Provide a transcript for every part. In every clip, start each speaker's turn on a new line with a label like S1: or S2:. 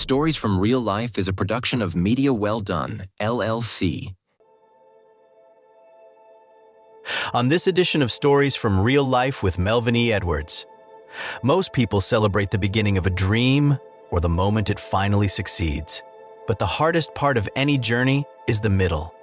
S1: Stories from Real Life is a production of Media Well Done, LLC.
S2: On this edition of Stories from Real Life with Melvin E. Edwards, most people celebrate the beginning of a dream or the moment it finally succeeds. But the hardest part of any journey is the middle.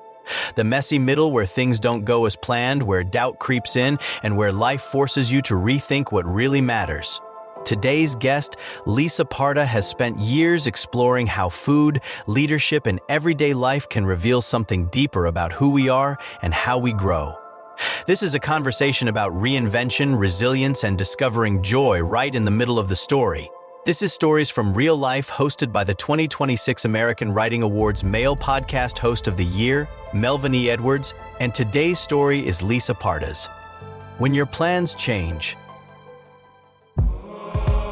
S2: The messy middle where things don't go as planned, where doubt creeps in, and where life forces you to rethink what really matters. Today's guest, Lisa Parda, has spent years exploring how food, leadership, and everyday life can reveal something deeper about who we are and how we grow. This is a conversation about reinvention, resilience, and discovering joy right in the middle of the story. This is Stories from Real Life, hosted by the 2026 American Writing Awards Male Podcast Host of the Year, Melvin E. Edwards, and today's story is Lisa Parda's. When your plans change.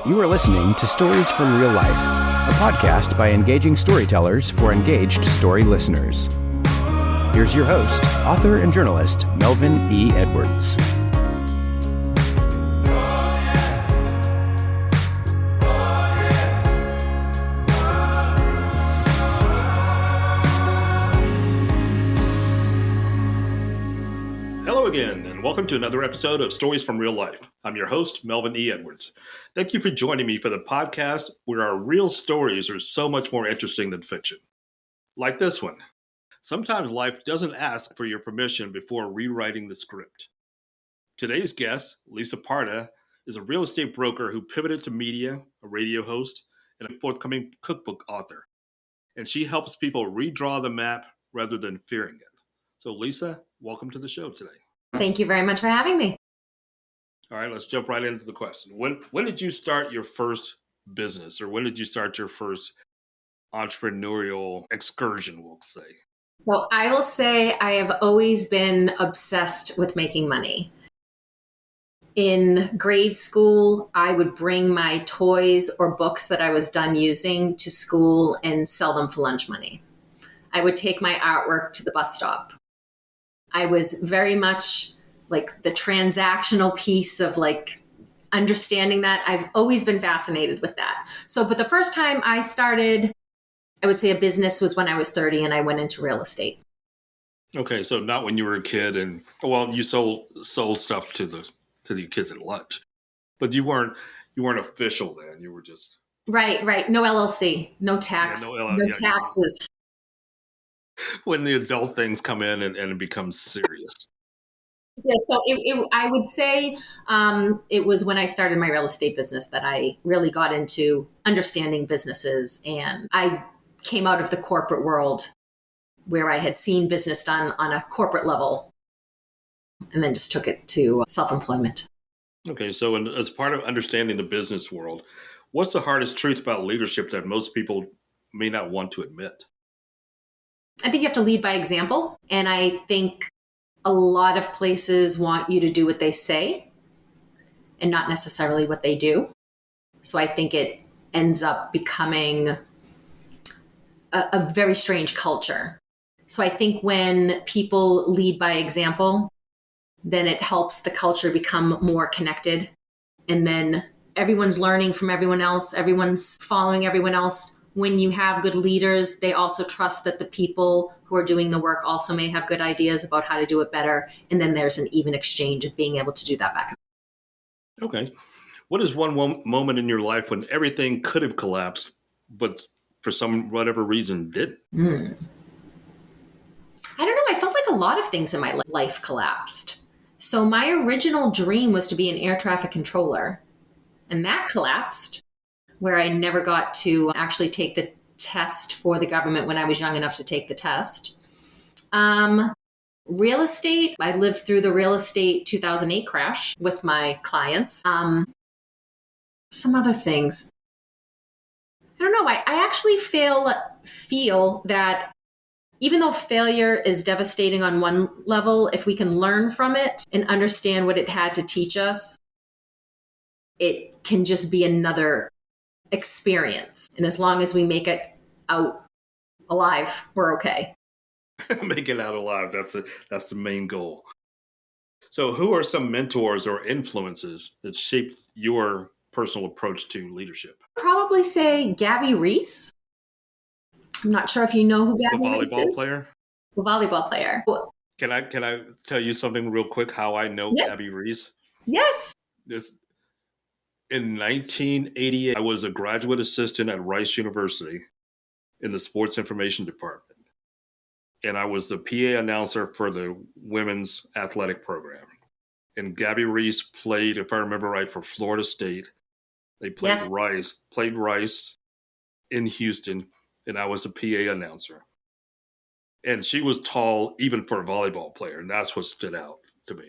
S3: You are listening to Stories from Real Life, a podcast by engaging storytellers for engaged story listeners. Here's your host, author and journalist, Melvin E. Edwards.
S4: Hello again, and welcome to another episode of Stories from Real Life. I'm your host, Melvin E. Edwards. Thank you for joining me for the podcast where our real stories are so much more interesting than fiction. Like this one. Sometimes life doesn't ask for your permission before rewriting the script. Today's guest, Lisa Parda, is a real estate broker who pivoted to media, a radio host, and a forthcoming cookbook author. And she helps people redraw the map rather than fearing it. So Lisa, welcome to the show today.
S5: Thank you very much for having me.
S4: All right, let's jump right into the question. When did you start your first business, or when did you start your first entrepreneurial excursion, we'll say?
S5: Well, I will say I have always been obsessed with making money. In grade school, I would bring my toys or books that I was done using to school and sell them for lunch money. I would take my artwork to the bus stop. I was very much like the transactional piece of like understanding that. I've always been fascinated with that. But the first time I started, I would say a business was when I was 30 and I went into real estate.
S4: Okay, so not when you were a kid and, well, you sold stuff to the kids at lunch, but you weren't official then. You were just
S5: right. No LLC, no tax, no taxes.
S4: When the adult things come in and it becomes serious.
S5: Yeah, so I would say it was when I started my real estate business that I really got into understanding businesses, and I came out of the corporate world where I had seen business done on a corporate level and then just took it to self-employment.
S4: Okay, so as part of understanding the business world, what's the hardest truth about leadership that most people may not want to admit?
S5: I think you have to lead by example, and I think a lot of places want you to do what they say and not necessarily what they do. So I think it ends up becoming a very strange culture. So I think when people lead by example, then it helps the culture become more connected. And then everyone's learning from everyone else. Everyone's following everyone else. When you have good leaders, they also trust that the people who are doing the work also may have good ideas about how to do it better. And then there's an even exchange of being able to do that back.
S4: Okay. What is one moment in your life when everything could have collapsed, but for whatever reason didn't?
S5: I don't know. I felt like a lot of things in my life collapsed. So my original dream was to be an air traffic controller, and that collapsed, where I never got to actually take the test for the government when I was young enough to take the test. Real estate, I lived through the real estate 2008 crash with my clients. Some other things. I don't know. I actually feel that even though failure is devastating on one level, if we can learn from it and understand what it had to teach us, it can just be another experience. And as long as we make it out alive, we're okay.
S4: Make it out alive. That's the main goal. So who are some mentors or influences that shaped your personal approach to leadership?
S5: Probably say Gabby Reese. I'm not sure if you know who
S4: The
S5: Gabby Reese
S4: volleyball
S5: is.
S4: player?
S5: The volleyball player.
S4: Can I tell you something real quick how I know
S5: Yes.
S4: Gabby Reese?
S5: Yes.
S4: This In 1988, I was a graduate assistant at Rice University in the sports information department. And I was the PA announcer for the women's athletic program. And Gabby Reese played, if I remember right, for Florida State. They played
S5: Yes.
S4: Rice in Houston, and I was a PA announcer. And she was tall even for a volleyball player, and that's what stood out to me.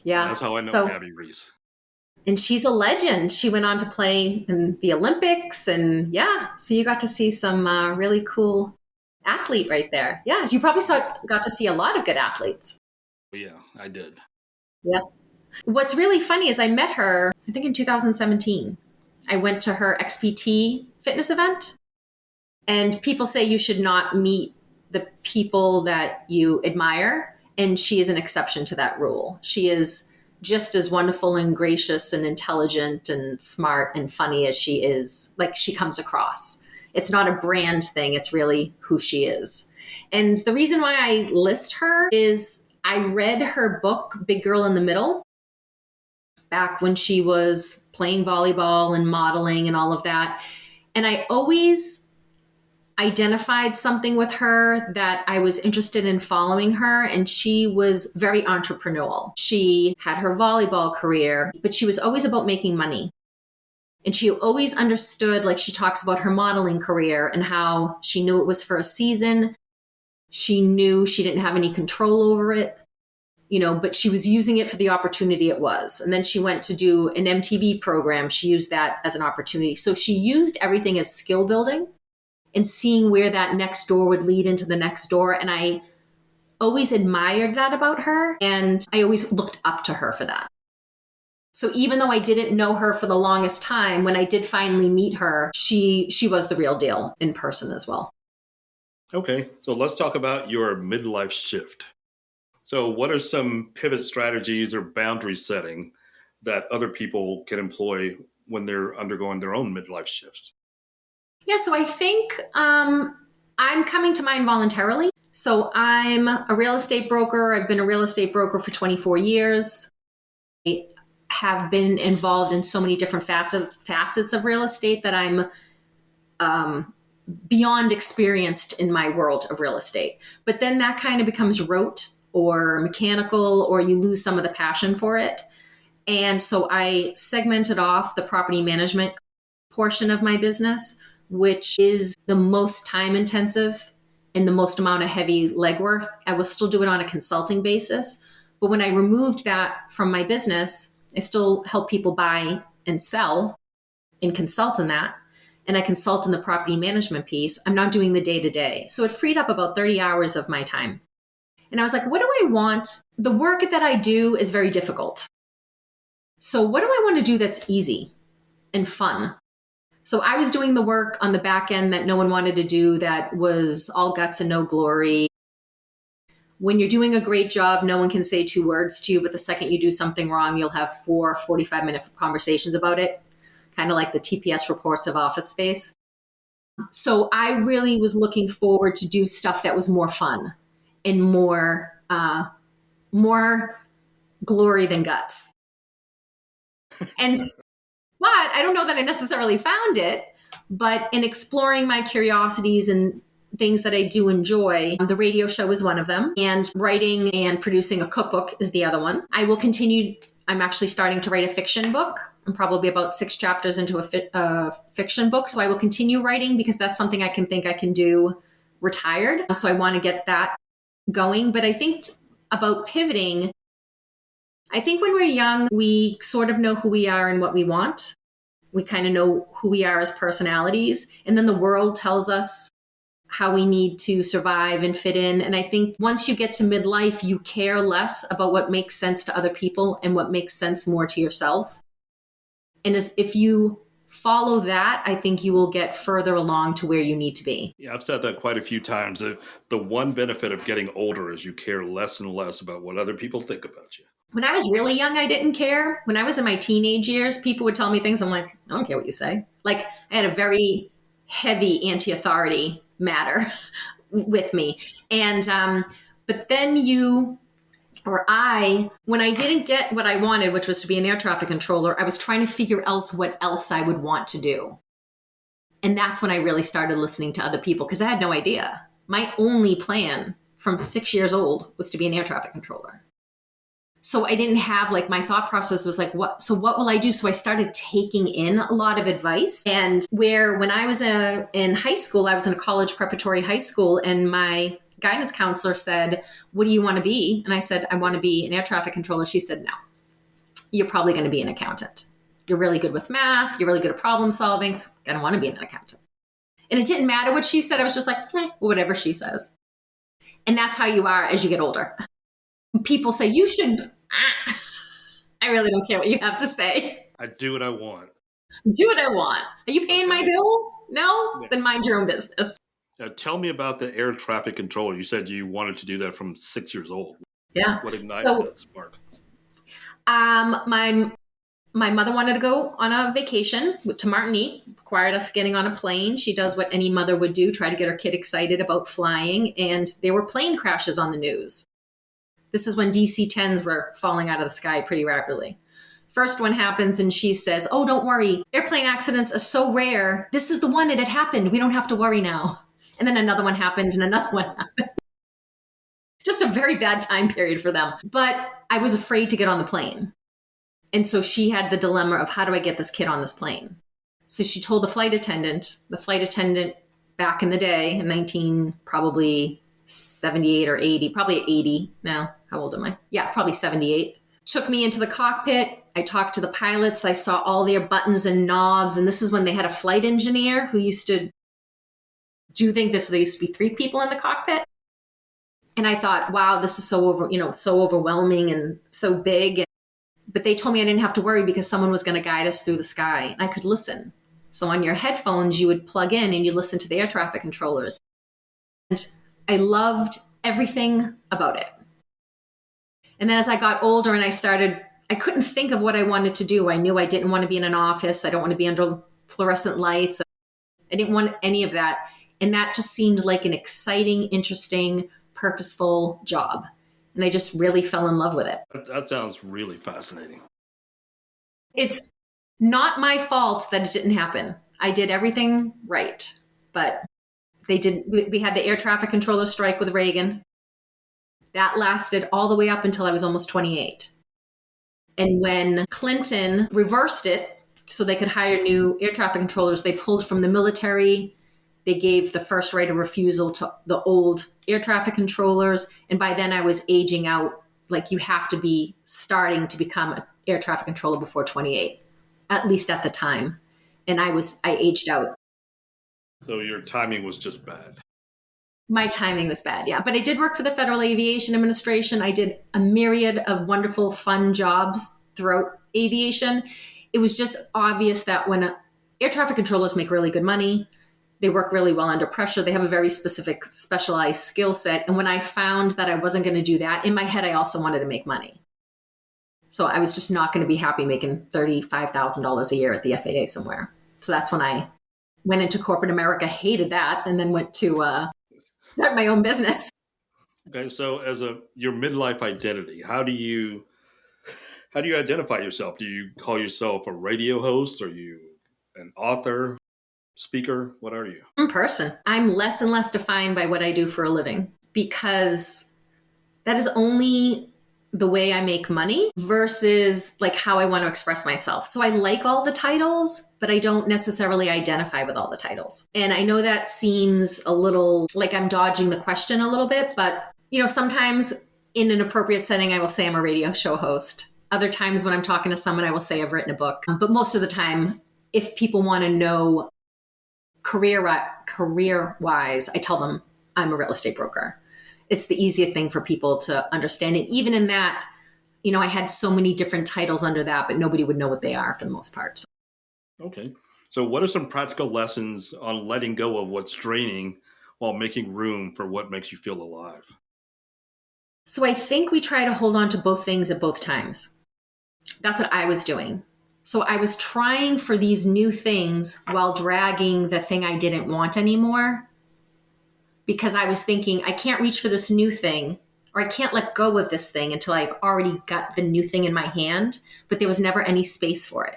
S5: Yeah.
S4: And that's how I know Gabby Reese.
S5: And she's a legend. She went on to play in the Olympics, and so you got to see some really cool athlete right there. Yeah, you probably got to see a lot of good athletes.
S4: Yeah, I did.
S5: Yeah. What's really funny is I met her, I think in 2017. I went to her XPT fitness event, and people say you should not meet the people that you admire, and she is an exception to that rule. She is just as wonderful and gracious and intelligent and smart and funny as she is, like she comes across. It's not a brand thing. It's really who she is. And the reason why I list her is I read her book, Big Girl in the Middle, back when she was playing volleyball and modeling and all of that. And I always identified something with her that I was interested in following her. And she was very entrepreneurial. She had her volleyball career, but she was always about making money. And she always understood, like she talks about her modeling career and how she knew it was for a season. She knew she didn't have any control over it, but she was using it for the opportunity it was. And then she went to do an MTV program. She used that as an opportunity. So she used everything as skill building and seeing where that next door would lead into the next door. And I always admired that about her. And I always looked up to her for that. So even though I didn't know her for the longest time, when I did finally meet her, she was the real deal in person as well.
S4: Okay, so let's talk about your midlife shift. So what are some pivot strategies or boundary setting that other people can employ when they're undergoing their own midlife shifts?
S5: Yeah, so I think I'm coming to mind voluntarily. So I'm a real estate broker. I've been a real estate broker for 24 years. I have been involved in so many different facets of real estate that I'm beyond experienced in my world of real estate. But then that kind of becomes rote or mechanical, or you lose some of the passion for it. And so I segmented off the property management portion of my business, which is the most time intensive and the most amount of heavy legwork. I will still do it on a consulting basis. But when I removed that from my business, I still help people buy and sell and consult in that. And I consult in the property management piece. I'm not doing the day-to-day. So it freed up about 30 hours of my time. And I was like, what do I want? The work that I do is very difficult. So what do I want to do that's easy and fun? So I was doing the work on the back end that no one wanted to do, that was all guts and no glory. When you're doing a great job, no one can say 2 words to you, but the second you do something wrong, you'll have 4 45-minute conversations about it, kind of like the TPS reports of Office Space. So I really was looking forward to do stuff that was more fun and more glory than guts. But I don't know that I necessarily found it, but in exploring my curiosities and things that I do enjoy, the radio show is one of them, and writing and producing a cookbook is the other one. I will continue. I'm actually starting to write a fiction book. I'm probably about 6 chapters into a fiction book. So I will continue writing because that's something I can do retired. So I want to get that going. But I think about pivoting, I think when we're young, we sort of know who we are and what we want. We kind of know who we are as personalities. And then the world tells us how we need to survive and fit in. And I think once you get to midlife, you care less about what makes sense to other people and what makes sense more to yourself. And if you follow that, I think you will get further along to where you need to be.
S4: Yeah, I've said that quite a few times. The one benefit of getting older is you care less and less about what other people think about you.
S5: When I was really young, I didn't care. When I was in my teenage years, people would tell me things. I'm like, I don't care what you say. Like I had a very heavy anti-authority matter with me. And, but then when I didn't get what I wanted, which was to be an air traffic controller, I was trying to figure out what else I would want to do. And that's when I really started listening to other people, because I had no idea. My only plan from 6 years old was to be an air traffic controller. So I didn't have my thought process was what will I do? So I started taking in a lot of advice. And when I was in high school, I was in a college preparatory high school, and my guidance counselor said, what do you want to be? And I said, I want to be an air traffic controller. She said, no, you're probably going to be an accountant. You're really good with math. You're really good at problem solving. I don't want to be an accountant. And it didn't matter what she said. I was just whatever she says. And that's how you are as you get older. People say, you should. I really don't care what you have to say.
S4: I do what I want.
S5: Do what I want. Are you paying my bills? No? Yeah. Then mind your own business.
S4: Now, tell me about the air traffic controller. You said you wanted to do that from 6 years old.
S5: Yeah.
S4: What ignited that spark?
S5: My mother wanted to go on a vacation to Martinique, required us getting on a plane. She does what any mother would do, try to get her kid excited about flying. And there were plane crashes on the news. This is when DC-10s were falling out of the sky pretty rapidly. First one happens and she says, oh, don't worry. Airplane accidents are so rare. This is the one that had happened. We don't have to worry now. And then another one happened and another one happened. Just a very bad time period for them. But I was afraid to get on the plane. And so she had the dilemma of, how do I get this kid on this plane? So she told the flight attendant back in the day, in probably 78 or 80, probably 80 now. How old am I? Yeah, probably 78. Took me into the cockpit. I talked to the pilots. I saw all their buttons and knobs. And this is when they had a flight engineer who used to do this. So there used to be 3 people in the cockpit. And I thought, wow, this is so overwhelming and so big. But they told me I didn't have to worry because someone was going to guide us through the sky. And I could listen. So on your headphones, you would plug in and you listen to the air traffic controllers. And I loved everything about it. And then as I got older and I couldn't think of what I wanted to do. I knew I didn't want to be in an office. I don't want to be under fluorescent lights. I didn't want any of that. And that just seemed like an exciting, interesting, purposeful job. And I just really fell in love with it.
S4: That sounds really fascinating.
S5: It's not my fault that it didn't happen. I did everything right. But we had the air traffic controller strike with Reagan. That lasted all the way up until I was almost 28. And when Clinton reversed it so they could hire new air traffic controllers, they pulled from the military. They gave the first right of refusal to the old air traffic controllers. And by then I was aging out. You have to be starting to become an air traffic controller before 28, at least at the time. And I aged out.
S4: So your timing was just bad.
S5: My timing was bad, yeah. But I did work for the Federal Aviation Administration. I did a myriad of wonderful, fun jobs throughout aviation. It was just obvious that when air traffic controllers make really good money, they work really well under pressure. They have a very specific, specialized skill set. And when I found that I wasn't going to do that, in my head, I also wanted to make money. So I was just not going to be happy making $35,000 a year at the FAA somewhere. So that's when I went into corporate America, hated that, and then went to start my own business.
S4: Okay, so your midlife identity, how do you identify yourself? Do you call yourself a radio host? Are you an author, speaker? What are you?
S5: In person. I'm less and less defined by what I do for a living because that is only the way I make money versus how I want to express myself. So I like all the titles, but I don't necessarily identify with all the titles. And I know that seems a little like I'm dodging the question a little bit, but sometimes in an appropriate setting, I will say I'm a radio show host. Other times when I'm talking to someone, I will say I've written a book. But most of the time, if people want to know career-wise, I tell them I'm a real estate broker. It's the easiest thing for people to understand. And even in that, I had so many different titles under that, but nobody would know what they are for the most part.
S4: Okay. So what are some practical lessons on letting go of what's draining while making room for what makes you feel alive?
S5: So I think we try to hold on to both things at both times. That's what I was doing. So I was trying for these new things while dragging the thing I didn't want anymore because I was thinking, I can't reach for this new thing, or I can't let go of this thing until I've already got the new thing in my hand, but there was never any space for it.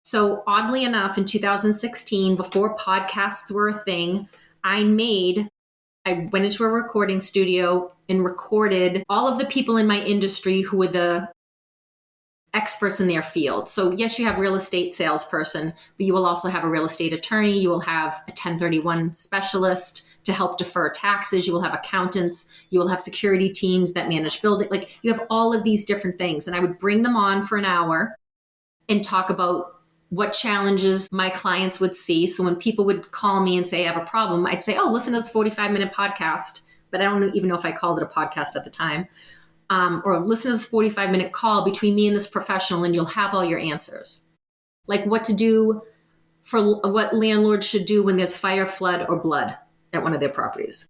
S5: So oddly enough, in 2016, before podcasts were a thing, I went into a recording studio and recorded all of the people in my industry who were the experts in their field. So yes, you have real estate salesperson, but you will also have a real estate attorney. You will have a 1031 specialist to help defer taxes. You will have accountants. You will have security teams that manage building. Like, you have all of these different things. And I would bring them on for an hour and talk about what challenges my clients would see. So when people would call me and say, I have a problem, I'd say, oh, listen to this 45-minute podcast. But I don't even know if I called it a podcast at the time. Or listen to this 45-minute call between me and this professional, and you'll have all your answers. Like what to do for what landlords should do when there's fire, flood, or blood at one of their properties.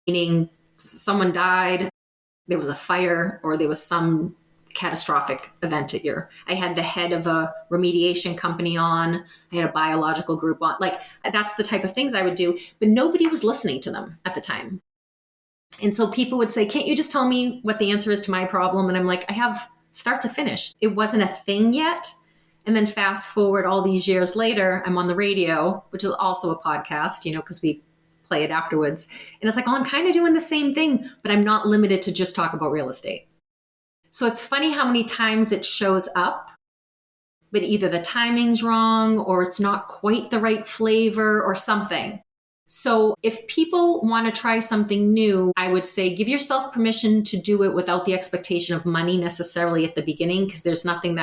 S5: Meaning someone died, there was a fire, or there was some catastrophic event at I had the head of a remediation company on, I had a biological group on. Like, that's the type of things I would do, but nobody was listening to them at the time. And so people would say, can't you just tell me what the answer is to my problem? And I'm like, I have start to finish. It wasn't a thing yet. And then fast forward all these years later, I'm on the radio, which is also a podcast, because we play it afterwards. And it's like, oh, I'm kind of doing the same thing, but I'm not limited to just talk about real estate. So it's funny how many times it shows up, but either the timing's wrong or it's not quite the right flavor or something. So if people want to try something new, I would say give yourself permission to do it without the expectation of money necessarily at the beginning, because there's nothing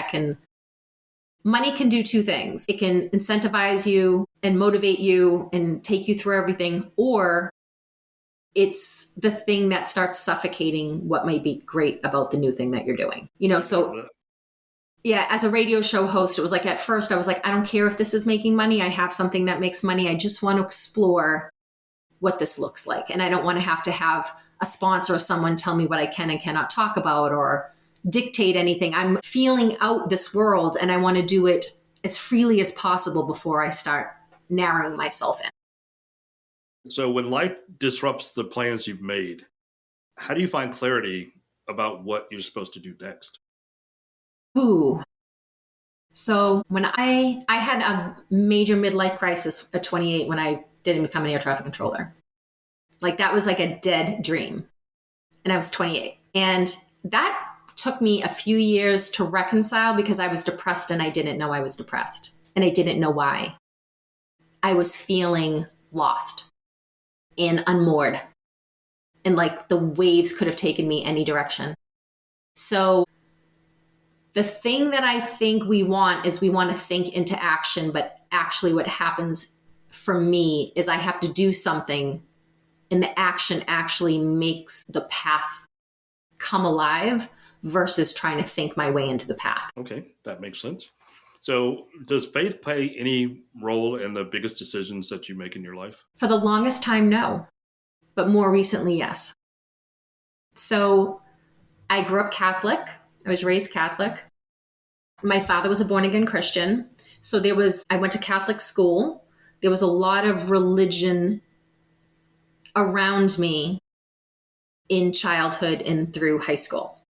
S5: money can do two things. It can incentivize you and motivate you and take you through everything, or it's the thing that starts suffocating what might be great about the new thing that you're doing. So yeah, as a radio show host, it was like, at first I was like, I don't care if this is making money. I have something that makes money. I just want to explore what this looks like. And I don't want to have a sponsor or someone tell me what I can and cannot talk about or dictate anything. I'm feeling out this world and I want to do it as freely as possible before I start narrowing myself in.
S4: So when life disrupts the plans you've made, how do you find clarity about what you're supposed to do next?
S5: Ooh. So when I had a major midlife crisis at 28 when I didn't become an air traffic controller. Like, that was like a dead dream. And I was 28. And that took me a few years to reconcile because I was depressed and I didn't know I was depressed. And I didn't know why. I was feeling lost and unmoored. And like the waves could have taken me any direction. So the thing that I think we want is we want to think into action, but actually what happens for me is I have to do something and the action actually makes the path come alive versus trying to think my way into the path.
S4: Okay, that makes sense. So does faith play any role in the biggest decisions that you make in your life?
S5: For the longest time, no. But more recently, yes. So I grew up Catholic. I was raised Catholic. My father was a born-again Christian. So I went to Catholic school. There was a lot of religion around me in childhood and through high school.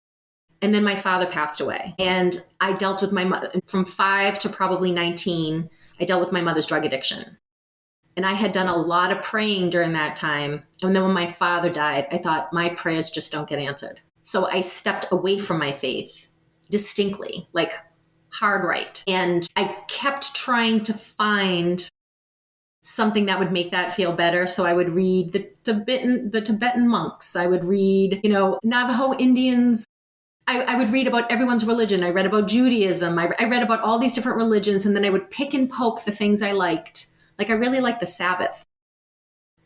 S5: And then my father passed away. And I dealt with my mother from 5 to probably 19. I dealt with my mother's drug addiction. And I had done a lot of praying during that time. And then when my father died, I thought my prayers just don't get answered. So I stepped away from my faith distinctly, like hard right. And I kept trying to find something that would make that feel better. So I would read the Tibetan monks. I would read, Navajo Indians. I would read about everyone's religion. I read about Judaism. I read about all these different religions. And then I would pick and poke the things I liked. Like, I really liked the Sabbath.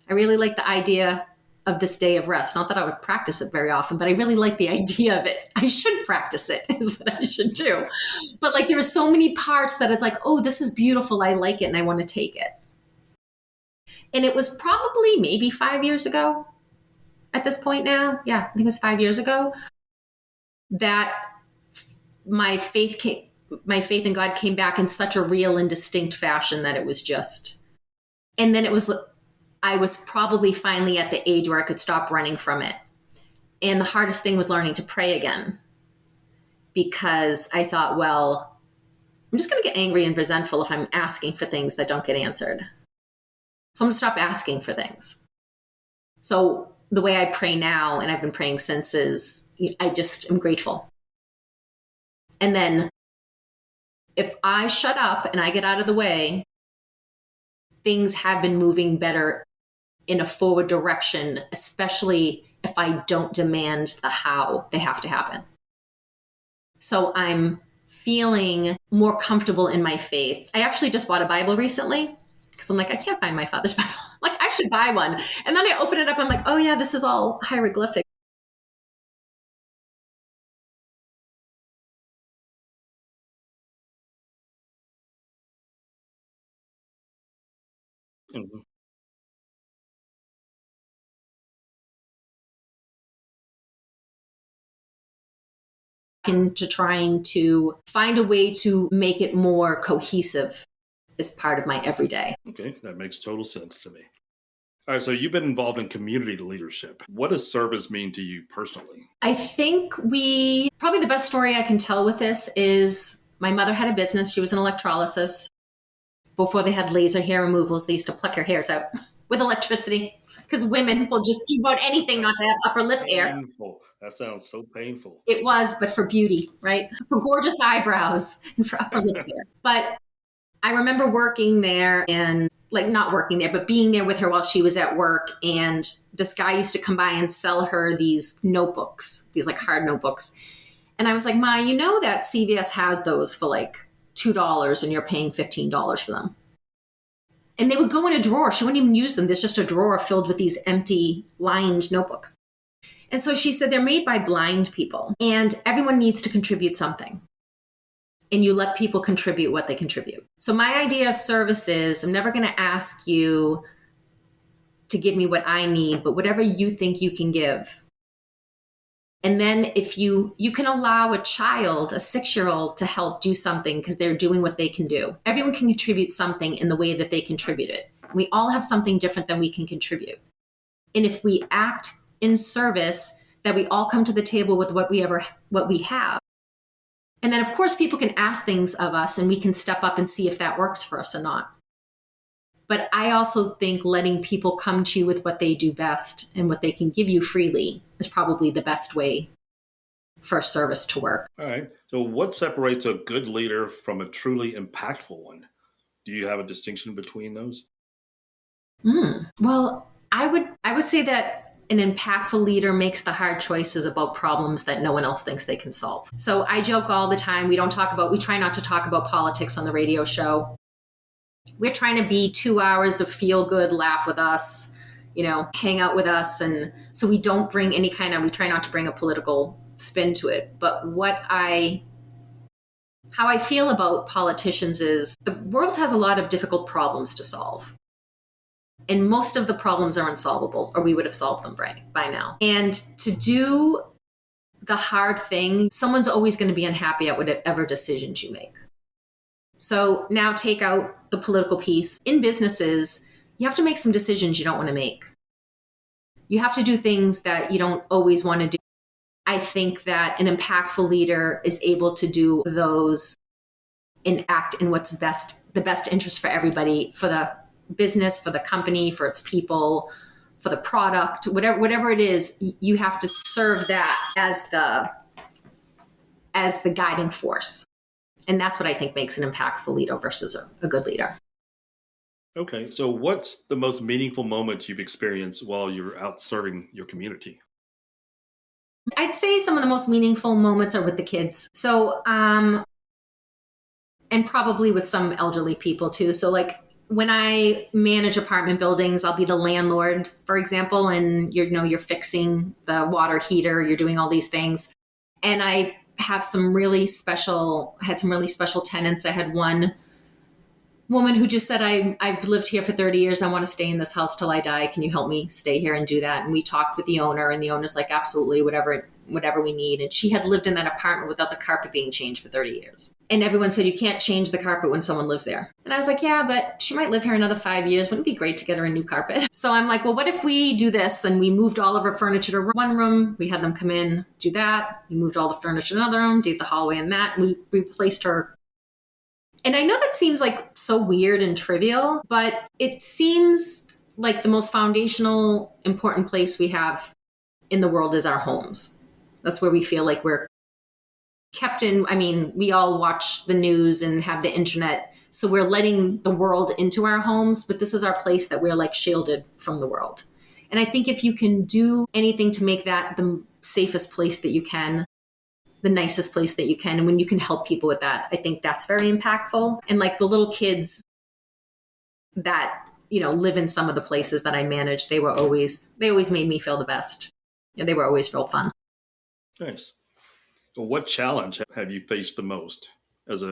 S5: I really liked the idea of this day of rest. Not that I would practice it very often, but I really like the idea of it. I should practice it is what I should do. But like, there were so many parts that it's like, oh, this is beautiful. I like it and I want to take it. And it was probably maybe 5 years ago at this point now. Yeah, I think it was 5 years ago that my faith in God came back in such a real and distinct fashion that it was just, and then it was I was probably finally at the age where I could stop running from it. And the hardest thing was learning to pray again, because I thought, well, I'm just going to get angry and resentful if I'm asking for things that don't get answered. So I'm going to stop asking for things. So the way I pray now, and I've been praying since, is I just am grateful. And then if I shut up and I get out of the way, things have been moving better in a forward direction, especially if I don't demand the how they have to happen. So I'm feeling more comfortable in my faith. I actually just bought a Bible recently because I'm like, I can't find my father's Bible. Like, I should buy one. And then I open it up. I'm like, oh yeah, this is all hieroglyphic.
S4: Mhm.
S5: Into trying to find a way to make it more cohesive as part of my everyday.
S4: Okay, that makes total sense to me. All right, so you've been involved in community leadership. What does service mean to you personally?
S5: I think probably the best story I can tell with this is my mother had a business. She was an electrolysis. Before they had laser hair removals, they used to pluck your hairs out with electricity, because women will just do about anything not to have upper lip hair.
S4: Painful. That sounds so painful.
S5: It was, but for beauty, right? For gorgeous eyebrows and for upper lip hair. But I remember working there, and like not working there, but being there with her while she was at work. And this guy used to come by and sell her these notebooks, these like hard notebooks. And I was like, Ma, you know that CVS has those for like $2 and you're paying $15 for them. And they would go in a drawer. She wouldn't even use them. There's just a drawer filled with these empty lined notebooks. And so she said, they're made by blind people and everyone needs to contribute something. And you let people contribute what they contribute. So my idea of service is, I'm never going to ask you to give me what I need, but whatever you think you can give. And then if you can allow a child, a 6-year-old, to help do something because they're doing what they can do. Everyone can contribute something in the way that they contribute it. We all have something different that we can contribute. And if we act in service, that we all come to the table with what we have. And then of course people can ask things of us and we can step up and see if that works for us or not. But I also think letting people come to you with what they do best and what they can give you freely is probably the best way for service to work.
S4: All right. So what separates a good leader from a truly impactful one? Do you have a distinction between those?
S5: Well, I would say that an impactful leader makes the hard choices about problems that no one else thinks they can solve. So I joke all the time, we try not to talk about politics on the radio show. We're trying to be 2 hours of feel good, laugh with us, hang out with us. And so we don't bring we try not to bring a political spin to it. But how I feel about politicians is the world has a lot of difficult problems to solve. And most of the problems are unsolvable, or we would have solved them by now. And to do the hard thing, someone's always going to be unhappy at whatever decisions you make. So now take out the political piece. In businesses, you have to make some decisions you don't want to make. You have to do things that you don't always want to do. I think that an impactful leader is able to do those and act in what's the best interest for everybody, for the business, for the company, for its people, for the product, whatever it is. You have to serve that as the guiding force. And that's what I think makes an impactful leader versus a good leader.
S4: Okay. So what's the most meaningful moment you've experienced while you're out serving your community?
S5: I'd say some of the most meaningful moments are with the kids. So, and probably with some elderly people too. So like when I manage apartment buildings, I'll be the landlord, for example, and you're fixing the water heater, you're doing all these things. And I had some really special tenants. I had one woman who just said, I've lived here for 30 years. I want to stay in this house till I die. Can you help me stay here and do that? And we talked with the owner, and the owner's like, absolutely, whatever whatever we need. And she had lived in that apartment without the carpet being changed for 30 years. And everyone said, you can't change the carpet when someone lives there. And I was like, yeah, but she might live here another 5 years. Wouldn't it be great to get her a new carpet? So I'm like, well, what if we do this? And we moved all of her furniture to one room. We had them come in, do that. We moved all the furniture to another room, did the hallway and that. We replaced her. And I know that seems like so weird and trivial, but it seems like the most foundational, important place we have in the world is our homes. That's where we feel like we're kept in. I mean, we all watch the news and have the internet, so we're letting the world into our homes, but this is our place that we're like shielded from the world. And I think if you can do anything to make that the safest place that you can, the nicest place that you can, and when you can help people with that, I think that's very impactful. And like the little kids that, live in some of the places that I manage, they always made me feel the best. They were always real fun.
S4: Nice. So what challenge have you faced the most,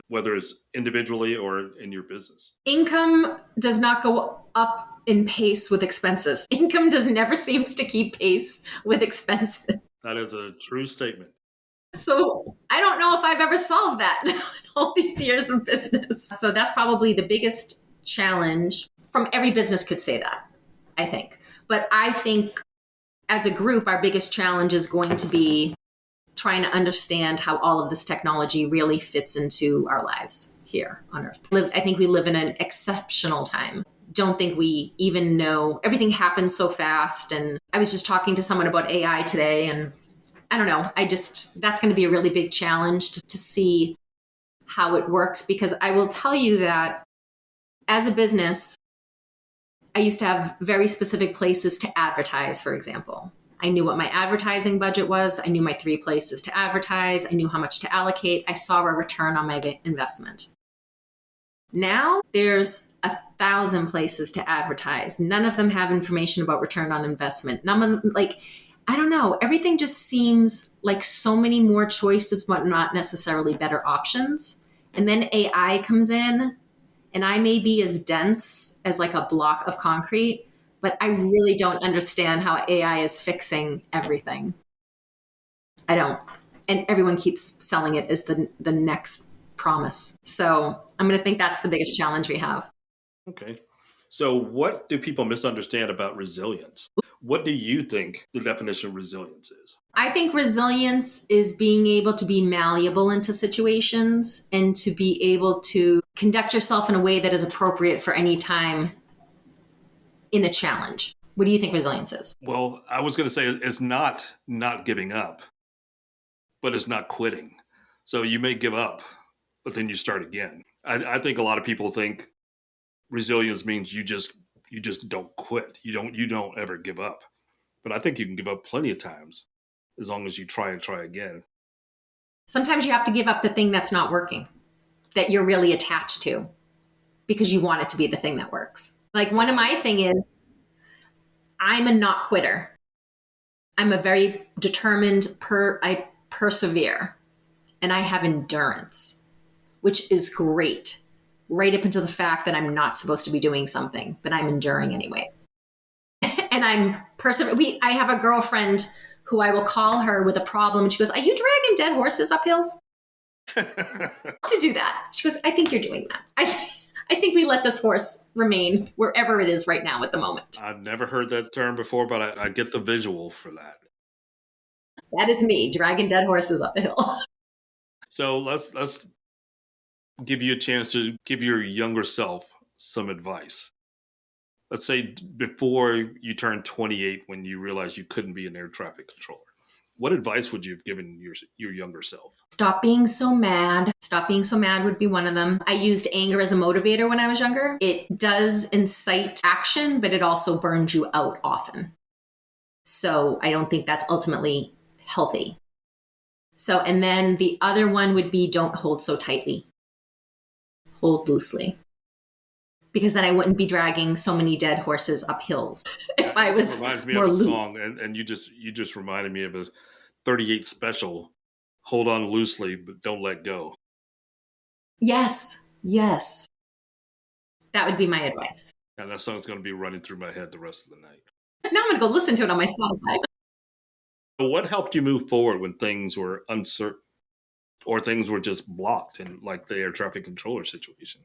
S4: whether it's individually or in your business?
S5: Income does not go up in pace with expenses. Income never seems to keep pace with expenses.
S4: That is a true statement.
S5: So I don't know if I've ever solved that in all these years of business. So that's probably the biggest challenge. From every business could say that, I think. But I think as a group, our biggest challenge is going to be trying to understand how all of this technology really fits into our lives here on Earth. I think we live in an exceptional time. Don't think we even know. Everything happens so fast. And I was just talking to someone about AI today, and I don't know. That's going to be a really big challenge to see how it works, because I will tell you that as a business, I used to have very specific places to advertise, for example. I knew what my advertising budget was. I knew my 3 places to advertise. I knew how much to allocate. I saw a return on my investment. Now there's 1,000 places to advertise. None of them have information about return on investment. None of them, I don't know. Everything just seems like so many more choices, but not necessarily better options. And then AI comes in, and I may be as dense as like a block of concrete, but I really don't understand how AI is fixing everything. I don't. And everyone keeps selling it as the next promise. So I'm going to think that's the biggest challenge we have.
S4: Okay. So what do people misunderstand about resilience? What do you think the definition of resilience is?
S5: I think resilience is being able to be malleable into situations and to be able to conduct yourself in a way that is appropriate for any time in a challenge. What do you think resilience is?
S4: Well, I was going to say it's not giving up, but it's not quitting. So you may give up, but then you start again. I think a lot of people think resilience means you just don't quit. You don't ever give up. But I think you can give up plenty of times as long as you try and try again.
S5: Sometimes you have to give up the thing that's not working, that you're really attached to, because you want it to be the thing that works. Like one of my thing is, I'm a not quitter. I'm a very determined, I persevere, and I have endurance, which is great, right up until the fact that I'm not supposed to be doing something, but I'm enduring anyways. And I'm I have a girlfriend who I will call her with a problem, and she goes, "Are you dragging dead horses up hills?" To do that. She goes, "I think you're doing that. I think we let this horse remain wherever it is right now at the moment."
S4: I've never heard that term before, but I get the visual for that.
S5: That is me, dragging dead horses up a hill.
S4: So let's give you a chance to give your younger self some advice. Let's say before you turned 28, when you realized you couldn't be an air traffic controller. What advice would you have given your younger self?
S5: Stop being so mad. Stop being so mad would be one of them. I used anger as a motivator when I was younger. It does incite action, but it also burns you out often. So I don't think that's ultimately healthy. So, and then the other one would be, don't hold so tightly. Hold loosely. Because then I wouldn't be dragging so many dead horses up hills if I was more loose. Reminds me of a
S4: song, and you just reminded me of a 38 special. Hold on loosely, but don't let go.
S5: Yes. That would be my advice.
S4: And that song's going to be running through my head the rest of the night.
S5: Now I'm going to go listen to it on my Spotify.
S4: What helped you move forward when things were uncertain or things were just blocked in like the air traffic controller situation?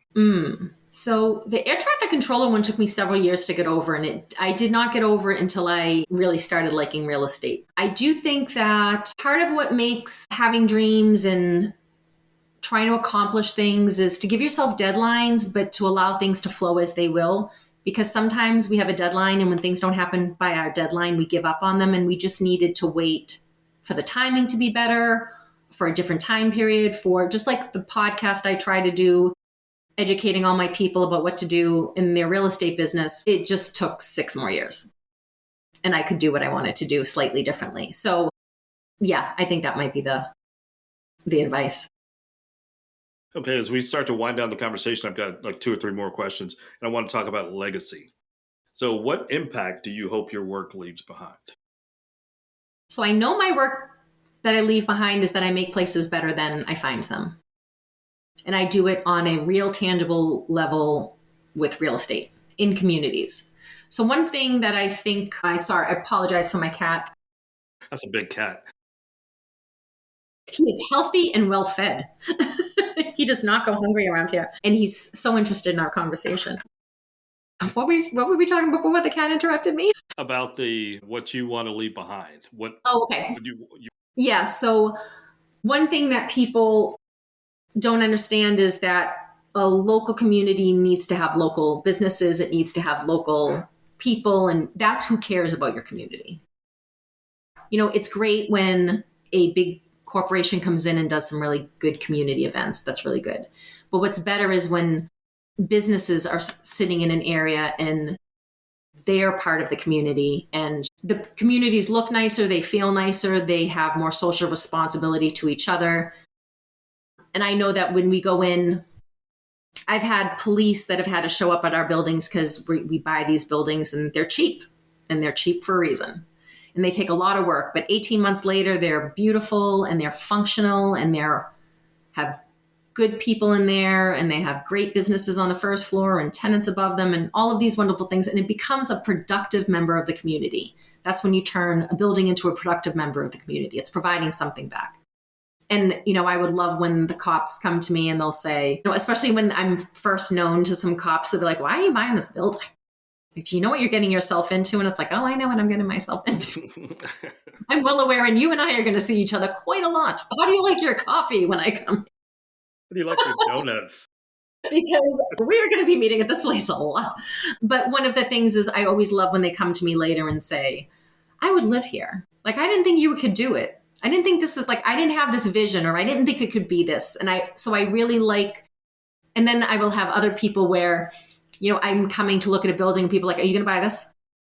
S5: So the air traffic controller one took me several years to get over, and I did not get over it until I really started liking real estate. I do think that part of what makes having dreams and trying to accomplish things is to give yourself deadlines, but to allow things to flow as they will. Because sometimes we have a deadline, and when things don't happen by our deadline, we give up on them, and we just needed to wait for the timing to be better, for a different time period, for just like the podcast I try to do, educating all my people about what to do in their real estate business. It just took 6 more years, and I could do what I wanted to do slightly differently. So yeah, I think that might be the advice.
S4: Okay, as we start to wind down the conversation, I've got like 2 or 3 more questions, and I want to talk about legacy. So what impact do you hope your work leaves behind?
S5: So I know my work that I leave behind is that I make places better than I find them. And I do it on a real tangible level with real estate in communities. So one thing that I think I apologize for my cat.
S4: That's a big cat.
S5: He is healthy and well fed. He does not go hungry around here. And he's so interested in our conversation. What were we talking about before the cat interrupted me?
S4: About what you want to leave behind.
S5: Okay. Yeah. So one thing that people don't understand is that a local community needs to have local businesses. It needs to have local people. And that's who cares about your community. You know, it's great when a big corporation comes in and does some really good community events. That's really good. But what's better is when businesses are sitting in an area and they're part of the community, and the communities look nicer, they feel nicer, they have more social responsibility to each other. And I know that when we go in, I've had police that have had to show up at our buildings because we buy these buildings and they're cheap for a reason. And they take a lot of work, but 18 months later, they're beautiful and they're functional and have good people in there, and they have great businesses on the first floor and tenants above them and all of these wonderful things. And it becomes a productive member of the community. That's when you turn a building into a productive member of the community. It's providing something back. And, you know, I would love when the cops come to me and they'll say, you know, especially when I'm first known to some cops, they'll be like, why are you buying this building? Like, do you know what you're getting yourself into? And it's like, oh, I know what I'm getting myself into. I'm well aware, and you and I are going to see each other quite a lot. How do you like your coffee when I come?
S4: How do you like your donuts?
S5: Because we're going to be meeting at this place a lot. But one of the things is I always love when they come to me later and say, I would live here. Like, I didn't think you could do it. I didn't think this is like, I didn't have this vision, or I didn't think it could be this. So I really like, and then I will have other people where, you know, I'm coming to look at a building and people are like, are you going to buy this?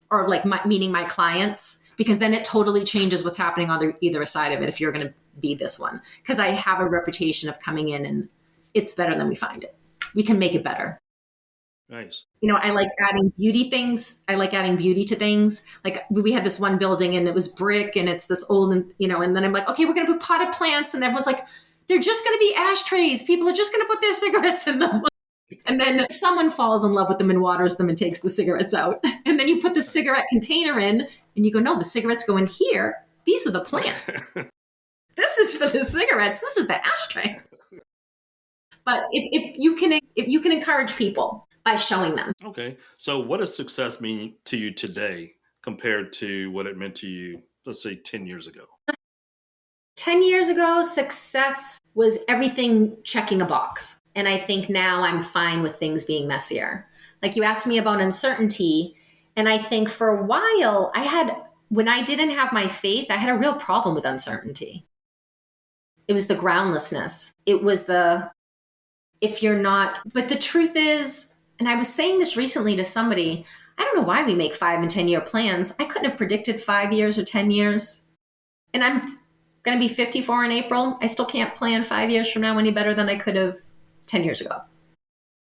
S5: Or like meaning my clients, because then it totally changes what's happening on either side of it if you're going to be this one. Because I have a reputation of coming in and it's better than we find it. We can make it better.
S4: Nice.
S5: You know, I like adding beauty things. I like adding beauty to things. Like we had this one building and it was brick and it's this old, and you know, and then I'm like, okay, we're going to put potted plants, and everyone's like, they're just going to be ashtrays. People are just going to put their cigarettes in them. And then someone falls in love with them and waters them and takes the cigarettes out. And then you put the cigarette container in and you go, no, the cigarettes go in here. These are the plants. This is for the cigarettes. This is the ashtray. But if you can encourage people by showing them.
S4: Okay. So what does success mean to you today compared to what it meant to you, let's say 10 years ago?
S5: 10 years ago, success was everything checking a box. And I think now I'm fine with things being messier. Like you asked me about uncertainty. And I think for a while when I didn't have my faith, I had a real problem with uncertainty. It was the groundlessness. It was but the truth is, and I was saying this recently to somebody, I don't know why we make 5 and 10 year plans. I couldn't have predicted 5 years or 10 years. And I'm going to be 54 in April. I still can't plan 5 years from now any better than I could have 10 years ago.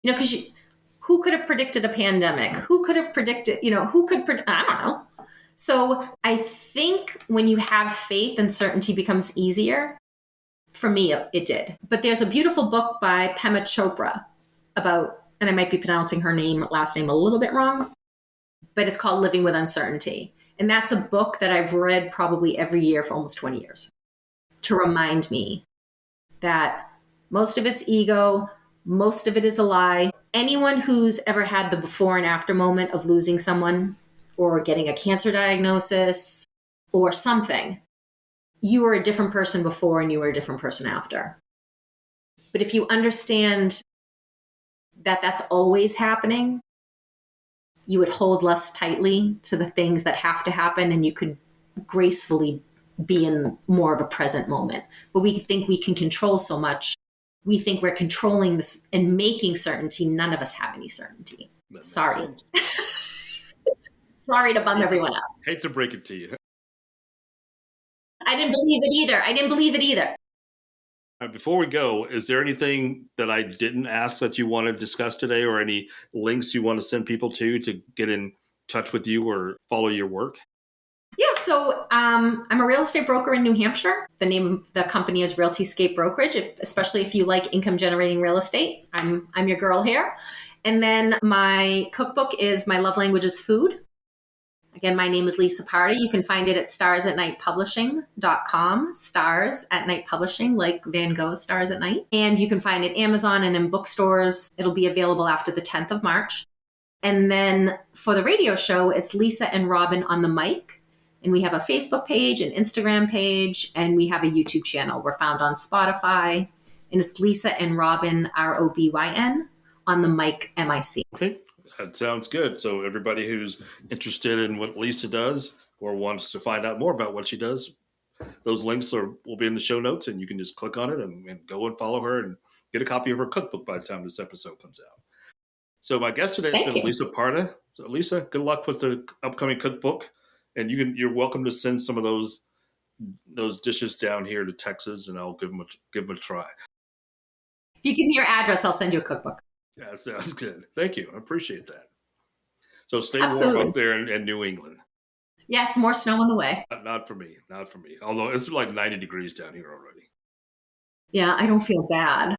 S5: You know, because who could have predicted a pandemic? Who could have predicted, I don't know. So I think when you have faith, uncertainty becomes easier. For me, it did. But there's a beautiful book by Pema Chopra about, and I might be pronouncing her last name a little bit wrong, but it's called Living with Uncertainty. And that's a book that I've read probably every year for almost 20 years to remind me that most of it's ego, most of it is a lie. Anyone who's ever had the before and after moment of losing someone or getting a cancer diagnosis or something, you were a different person before and you were a different person after. But if you understand that that's always happening, you would hold less tightly to the things that have to happen and you could gracefully be in more of a present moment. But we think we can control so much. We think we're controlling this and making certainty. None of us have any certainty. Sorry. Sorry to bum everyone up.
S4: Hate to break it to you.
S5: I didn't believe it either.
S4: Before we go, is there anything that I didn't ask that you want to discuss today, or any links you want to send people to get in touch with you or follow your work?
S5: Yeah, so I'm a real estate broker in New Hampshire. The name of the company is Realtyscape Brokerage, especially if you like income generating real estate. I'm your girl here. And then my cookbook is My Love Language is Food. Again, my name is Lisa Parda. You can find it at starsatnightpublishing.com. Stars at Night Publishing, like Van Gogh's Stars at Night. And you can find it Amazon and in bookstores. It'll be available after the 10th of March. And then for the radio show, it's Lisa and Robin on the mic. And we have a Facebook page, an Instagram page, and we have a YouTube channel. We're found on Spotify. And it's Lisa and Robin, ROBYN, on the mic, MIC.
S4: Okay. That sounds good. So everybody who's interested in what Lisa does or wants to find out more about what she does, those links will be in the show notes, and you can just click on it and go and follow her and get a copy of her cookbook by the time this episode comes out. So my guest today has been Lisa Parda. So Lisa, good luck with the upcoming cookbook, and you're welcome to send some of those dishes down here to Texas, and I'll give them a try.
S5: If you give me your address, I'll send you a cookbook.
S4: Yeah, that sounds good. Thank you. I appreciate that. So stay
S5: Absolutely.
S4: warm up there in New England.
S5: Yes, more snow on the way.
S4: Not for me. Although it's like 90 degrees down here already.
S5: Yeah, I don't feel bad.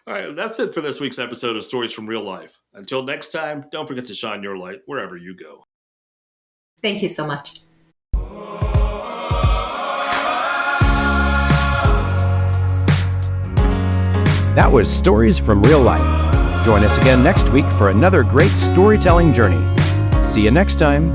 S4: All right, that's it for this week's episode of Stories from Real Life. Until next time, don't forget to shine your light wherever you go.
S5: Thank you so much.
S3: That was Stories from Real Life. Join us again next week for another great storytelling journey. See you next time.